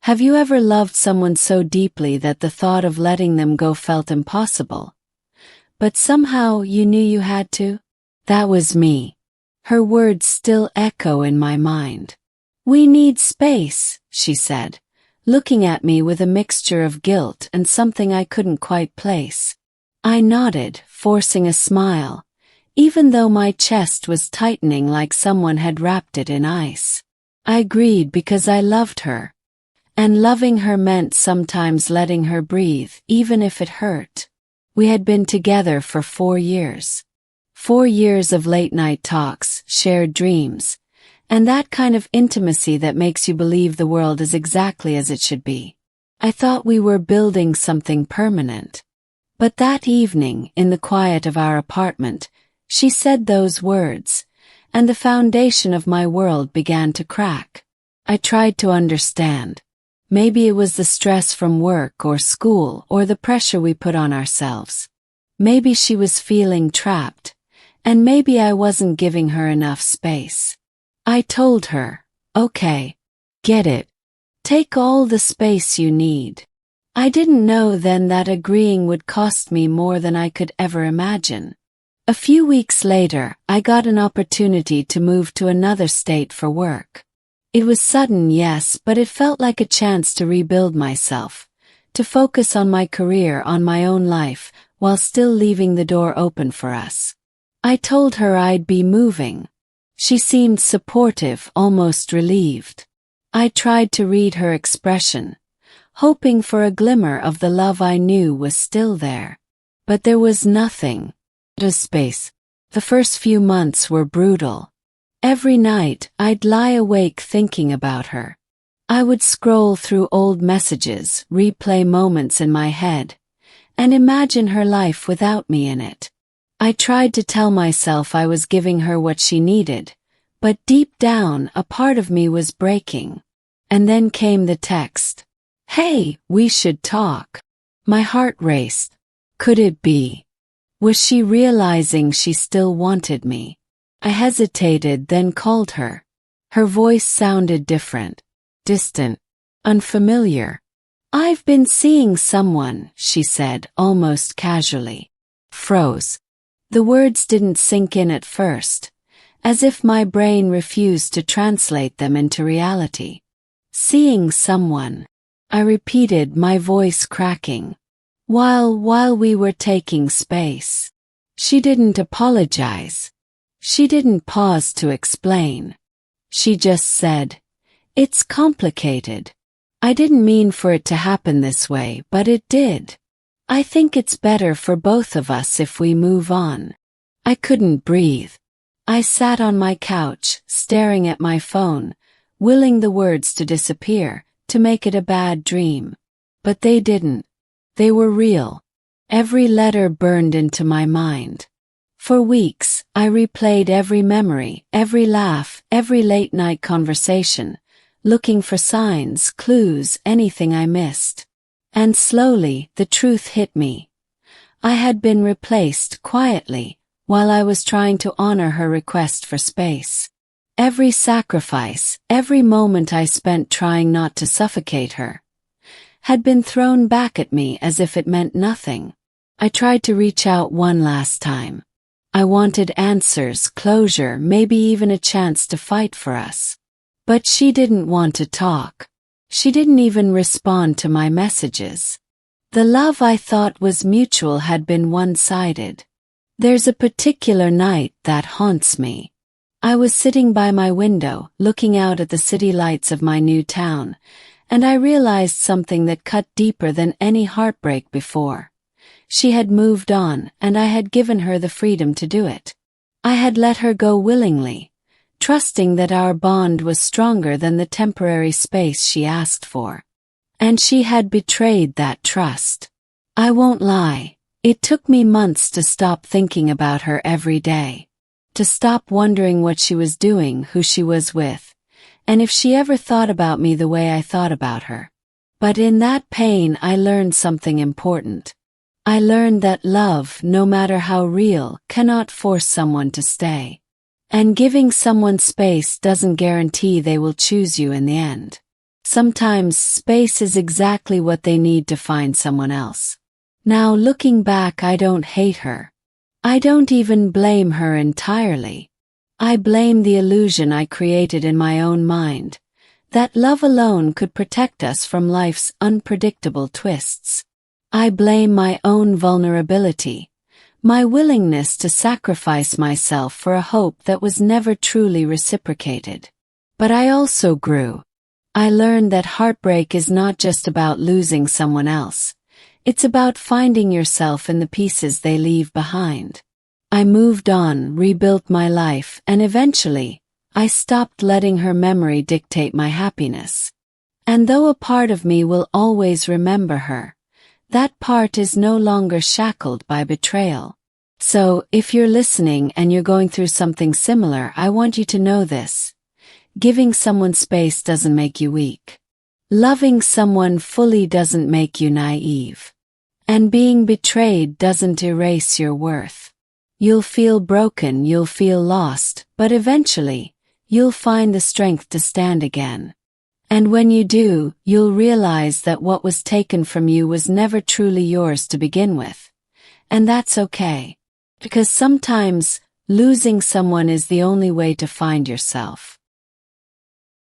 Have you ever loved someone so deeply that the thought of letting them go felt impossible? But somehow you knew you had to? That was me. Her words still echo in my mind. "We need space," she said, looking at me with a mixture of guilt and something I couldn't quite place. I nodded, forcing a smile, even though my chest was tightening like someone had wrapped it in ice. I agreed because I loved her. And loving her meant sometimes letting her breathe, even if it hurt. We had been together for 4 years. 4 years of late-night talks, shared dreams, and that kind of intimacy that makes you believe the world is exactly as it should be. I thought we were building something permanent. But that evening, in the quiet of our apartment, she said those words, and the foundation of my world began to crack. I tried to understand. Maybe it was the stress from work or school or the pressure we put on ourselves. Maybe she was feeling trapped, and maybe I wasn't giving her enough space. I told her, "Okay, get it. Take all the space you need." I didn't know then that agreeing would cost me more than I could ever imagine. A few weeks later, I got an opportunity to move to another state for work. It was sudden, yes, but it felt like a chance to rebuild myself, to focus on my career, on my own life, while still leaving the door open for us. I told her I'd be moving. She seemed supportive, almost relieved. I tried to read her expression, hoping for a glimmer of the love I knew was still there. But there was nothing. Just space. The first few months were brutal. Every night, I'd lie awake thinking about her. I would scroll through old messages, replay moments in my head, and imagine her life without me in it. I tried to tell myself I was giving her what she needed, but deep down, a part of me was breaking. And then came the text. "Hey, we should talk." My heart raced. Could it be? Was she realizing she still wanted me? I hesitated, then called her. Her voice sounded different, distant, unfamiliar. "I've been seeing someone," she said, almost casually. Froze. The words didn't sink in at first, as if my brain refused to translate them into reality. "Seeing someone," I repeated, my voice cracking. While we were taking space. She didn't apologize. She didn't pause to explain. She just said, "It's complicated. I didn't mean for it to happen this way, but it did. I think it's better for both of us if we move on." I couldn't breathe. I sat on my couch, staring at my phone, willing the words to disappear, to make it a bad dream. But they didn't. They were real. Every letter burned into my mind. For weeks, I replayed every memory, every laugh, every late-night conversation, looking for signs, clues, anything I missed. And slowly, the truth hit me. I had been replaced quietly, while I was trying to honor her request for space. Every sacrifice, every moment I spent trying not to suffocate her, had been thrown back at me as if it meant nothing. I tried to reach out one last time. I wanted answers, closure, maybe even a chance to fight for us. But she didn't want to talk. She didn't even respond to my messages. The love I thought was mutual had been one-sided. There's a particular night that haunts me. I was sitting by my window, looking out at the city lights of my new town, and I realized something that cut deeper than any heartbreak before. She had moved on, and I had given her the freedom to do it. I had let her go willingly, trusting that our bond was stronger than the temporary space she asked for. And she had betrayed that trust. I won't lie, it took me months to stop thinking about her every day, to stop wondering what she was doing, who she was with, and if she ever thought about me the way I thought about her. But in that pain I learned something important. I learned that love, no matter how real, cannot force someone to stay. And giving someone space doesn't guarantee they will choose you in the end. Sometimes space is exactly what they need to find someone else. Now looking back, I don't hate her. I don't even blame her entirely. I blame the illusion I created in my own mind, that love alone could protect us from life's unpredictable twists. I blame my own vulnerability, my willingness to sacrifice myself for a hope that was never truly reciprocated. But I also grew. I learned that heartbreak is not just about losing someone else. It's about finding yourself in the pieces they leave behind. I moved on, rebuilt my life, and eventually, I stopped letting her memory dictate my happiness. And though a part of me will always remember her, that part is no longer shackled by betrayal. So, if you're listening and you're going through something similar, I want you to know this. Giving someone space doesn't make you weak. Loving someone fully doesn't make you naive. And being betrayed doesn't erase your worth. You'll feel broken, you'll feel lost, but eventually, you'll find the strength to stand again. And when you do, you'll realize that what was taken from you was never truly yours to begin with. And that's okay. Because sometimes, losing someone is the only way to find yourself.